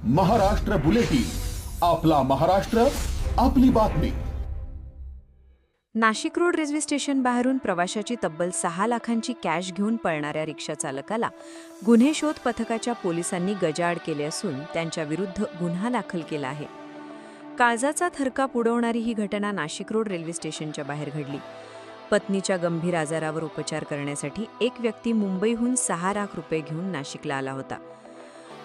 Maharashtra bulletin, आपला महाराष्ट्र, आपली बातमी। नाशिक रोड रेल्वे स्टेशन बाहेरून प्रवाशाची तब्बल 6 लाखांची कॅश घेऊन पळणाऱ्या रिक्षा चालकाला गुन्हे शोध पथकाच्या पोलिसांनी गजाआड केले असून त्यांच्या विरुद्ध गुन्हा दाखल केला आहे। काळजाचा थरकाप उडवणारी ही घटना नाशिक रोड रेल्वे स्टेशनच्या बाहेर घडली। पत्नीच्या गंभीर आजारावर उपचार करण्यासाठी एक व्यक्ती मुंबईहून 6 लाख रुपये घेऊन नाशिकला आला होता।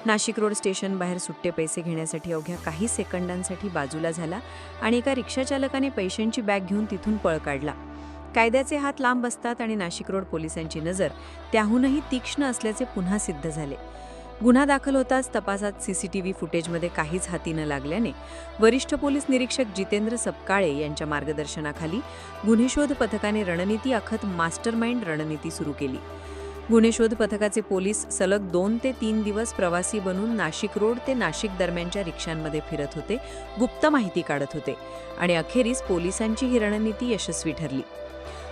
नाशिक रोड स्टेशन बाहेर सुट्टे पैसे घेण्यासाठी अवघ्या काही सेकंदांसाठी बाजूला झाला आणि एका रिक्षाचालकाने पैशांची बॅग घेऊन तिथून पळ काढला। कायद्याचे हात लांब असतात आणि नाशिक रोड पोलिसांची नजर त्याहूनही तीक्ष्ण असल्याचे पुन्हा सिद्ध झाले। गुन्हा दाखल होताच तपासात सीसीटीव्ही फुटेजमध्ये काहीच हाती न लागल्याने वरिष्ठ पोलीस निरीक्षक जितेंद्र सपकाळे यांच्या मार्गदर्शनाखाली गुन्हे शोध पथकाने रणनीती आखत मास्टरमाइंड रणनीती सुरू केली। गुन्हे शोध पथकाचे पोलीस सलग 2 ते 3 दिवस प्रवासी बनून नाशिक रोड ते नाशिक दरम्यानच्या रिक्षांमध्ये फिरत होते, गुप्त माहिती काढत होते आणि अखेरीस पोलिसांची ही रणनीती यशस्वी ठरली।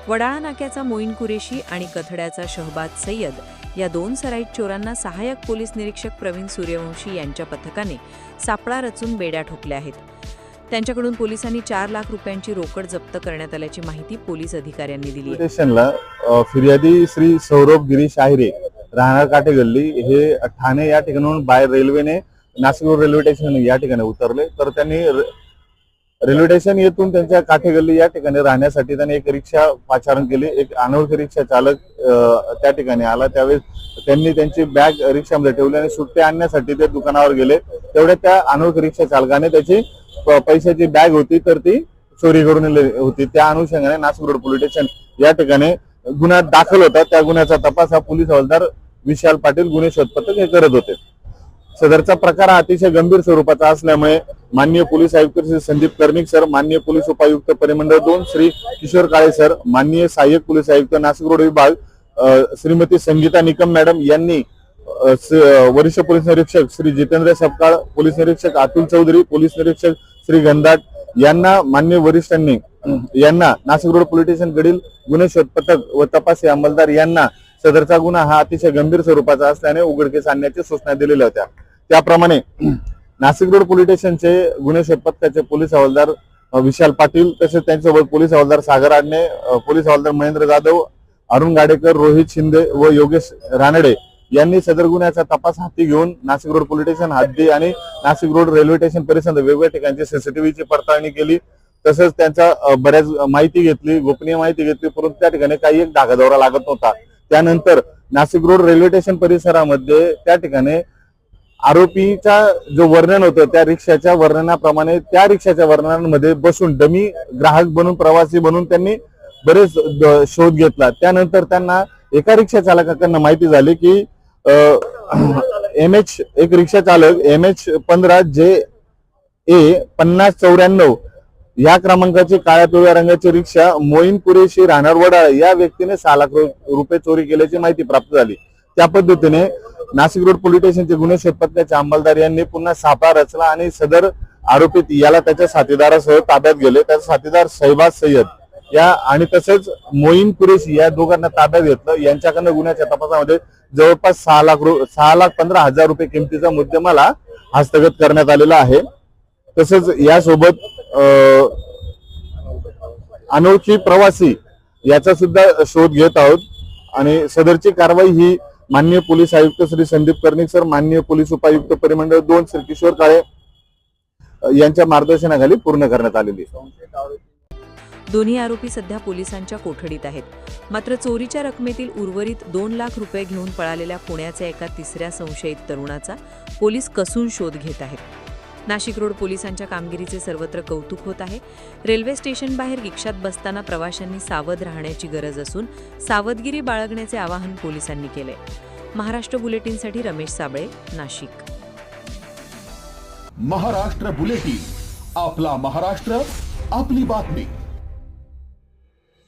वडाळा नाक्याचा मोईन कुरेशी आणि कथड्याचा शहबाज सय्यद या 2 सराईत चोरांना सहाय्यक पोलीस निरीक्षक प्रवीण सूर्यवंशी यांच्या पथकाने सापळा रचून बेड्या ठोकल्या आहेत। त्यांच्याकडून पोलिसांनी 4 लाख रुपयांची रोकड जप्त करण्यात आल्याची माहिती पोलीस अधिकाऱ्यांनी दिली आहे। स्टेशनला फिर्यादी श्री सौरभ गिरीश आहिरे राहणार काटे गल्ली हे ठाणे या ठिकाणाहून बाय रेल्वेने नाशिक रोड रेल्वे स्टेशन या ठिकाणी उतरले। तर त्यांनी रेल्वे स्टेशन येथून त्यांच्या काठे गल्ली या ठिकाणी राहण्यासाठी त्यांनी एक रिक्षा पाचारण केली। एक अनोळखी रिक्षा चालक त्या ठिकाणी आला, त्यावेळेस त्यांनी त्यांची बॅग रिक्षामध्ये ठेवली आणि सुट्टे आणण्यासाठी ते दुकानावर गेले। तेवढ्या त्या अनोळखी रिक्षा चालकाने त्याची पैशाची बॅग होती तर ती चोरी करून होती। त्या अनुषंगाने नाशिक रोड पोलीस स्टेशन या ठिकाणी गुन्हा दाखल होता। त्या गुन्ह्याचा तपास हा पोलीस हवालदार विशाल पाटील गुन्हे शोध पथक हे करत होते। सदरचा प्रकार हा अतिशय गंभीर स्वरूपाचा असल्यामुळे माननीय पोलीस आयुक्त श्री संदीप कर्णिक सर, माननीय पोलीस उपायुक्त परिमंडळ 2 श्री किशोर काळे सर, माननीय सहाय्यक पोलीस आयुक्त नाशिक रोड विभाग श्रीमती संगीता निकम मॅडम यांनी वरिष्ठ पोलीस निरीक्षक श्री जितेंद्र सपकाळ, पोलीस निरीक्षक अतुल चौधरी, पोलीस निरीक्षक श्री गंधाट यांना मान्य वरिष्ठांनी यांना नाशिक रोड पोलीस स्टेशन कडील गुन्हे शोध पथक व तपासी अंमलदार यांना सदरचा गुन्हा हा अतिशय गंभीर स्वरूपाचा असल्याने उघडकीस आणण्याची सूचना दिलेल्या होत्या। त्याप्रमाणे नाशिक रोड पोलीस स्टेशनचे गुन्हे शोध पथकाचे पोलीस हवालदार विशाल पाटील, तसेच त्यांच्यासोबत पोलीस हवालदार सागर आडणे, पोलीस हवालदार महेंद्र जाधव, अरुण गाडेकर, रोहित शिंदे व योगेश रानडे यांनी सदर गुन्ह्याचा तपास हाती घेऊन नाशिक रोड पोलीस स्टेशन हद्दी आणि नाशिक रोड रेल्वे स्टेशन परिसरात वेगवेगळ्या ठिकाणची सीसीटीव्हीची पडताळणी केली। तसंच त्यांचा बऱ्याच माहिती घेतली, गोपनीय माहिती घेतली, परंतु त्या ठिकाणी काही एक धागादोरा लागत नव्हता। त्यानंतर नाशिक रोड रेल्वे स्टेशन परिसरामध्ये त्या ठिकाणी आरोपीचा जो वर्णन होतं त्या रिक्षाच्या वर्णनाप्रमाणे त्या रिक्षाच्या वर्णनांमध्ये बसून डमी ग्राहक बनून प्रवासी बनून त्यांनी बरेच शोध घेतला। त्यानंतर त्यांना एका रिक्षा चालकाकडनं माहिती झाली की MH एक रिक्षा चालक MH15JA 5094 या क्रमांकाची काळ्या पिवळ्या रंगाची रिक्षा मोईन कुरेशी राहणार वडाळा या व्यक्तीने 6 लाख रुपये चोरी केल्याची माहिती प्राप्त झाली। त्या पद्धतीने नाशिक रोड पोलीस स्टेशनचे गुन्हे शोध पथकाचे अंमलदार यांनी पुन्हा सापळा रचला आणि सदर आरोपीत याला त्याच्या साथीदारासह ताब्यात गेले। त्याचा साथीदार शहबाज सय्यद या आणि तसेच मोईन कुरेशी या दोघांना ताब्यात घेतलं। यांच्याकडनं गुन्ह्याच्या तपासामध्ये जवळपास 6,15,000 रुपये किमतीचा मुद्देमाल हस्तगत करण्यात आलेला आहे। तसेच यासोबत अनोळखी प्रवासी याचा सुद्धा शोध घेत आहोत आणि सदरची कारवाई ही माननीय पोलीस आयुक्त श्री संदीप कर्णिक सर, माननीय पोलीस उपायुक्त परिमंडळ 2 श्री किशोर काळे यांच्या मार्गदर्शनाखाली पूर्ण करण्यात आलेली आहे। दोन्ही आरोपी सध्या पोलिसांच्या कोठडीत आहेत। मात्र चोरीच्या रकमेतील उर्वरित 2 लाख रुपये घेऊन पळालेल्या पुण्याच्या एका 3ऱ्या संशयित तरुणाचा पोलीस कसून शोध घेत आहेत। नाशिक रोड पोलिसांच्या कामगिरीचे सर्वत्र कौतुक होत आहे। रेल्वे स्टेशन बाहेर रिक्षात बसताना प्रवाशांनी सावध राहण्याची गरज असून सावधगिरी बाळगण्याचे आवाहन पोलिसांनी केले। महाराष्ट्र बुलेटिनसाठी रमेश साबळे, नाशिक। महाराष्ट्र बुलेटिन, आपला महाराष्ट्र, आपली बातमी।